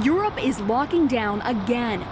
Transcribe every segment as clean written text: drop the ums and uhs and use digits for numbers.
Europe is locking down again.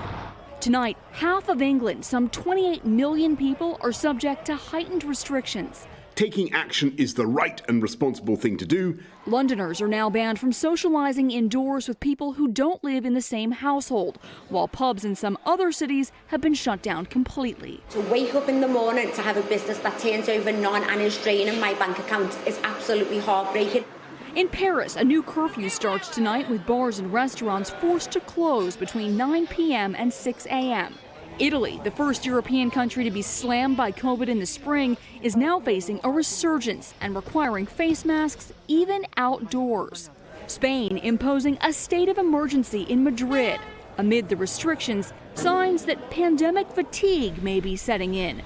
Tonight, half of England, some 28 million people, are subject to heightened restrictions. Taking action is the right and responsible thing to do. Londoners are now banned from socializing indoors with people who don't live in the same household, while pubs in some other cities have been shut down completely. To wake up in the morning to have a business that turns over none and is draining my bank account is absolutely heartbreaking. In Paris, a new curfew starts tonight with bars and restaurants forced to close between 9 p.m. and 6 a.m. Italy, the first European country to be slammed by COVID in the spring, is now facing a resurgence and requiring face masks even outdoors. Spain imposing a state of emergency in Madrid. Amid the restrictions, signs that pandemic fatigue may be setting in,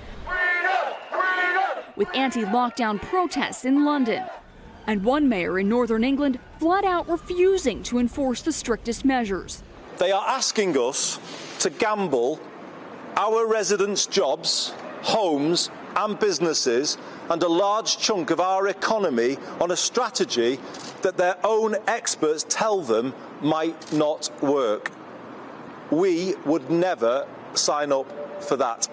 with anti-lockdown protests in London. And one mayor in northern England flat out refusing to enforce the strictest measures. They are asking us to gamble our residents' jobs, homes and businesses and a large chunk of our economy on a strategy that their own experts tell them might not work. We would never sign up for that.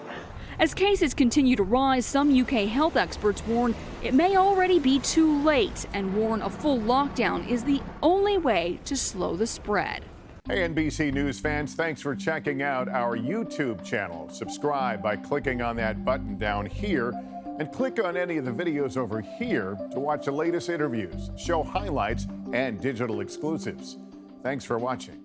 As cases continue to rise, some UK health experts warn it may already be too late and warn a full lockdown is the only way to slow the spread. Hey, NBC News fans, thanks for checking out our YouTube channel. Subscribe by clicking on that button down here and click on any of the videos over here to watch the latest interviews, show highlights, and digital exclusives. Thanks for watching.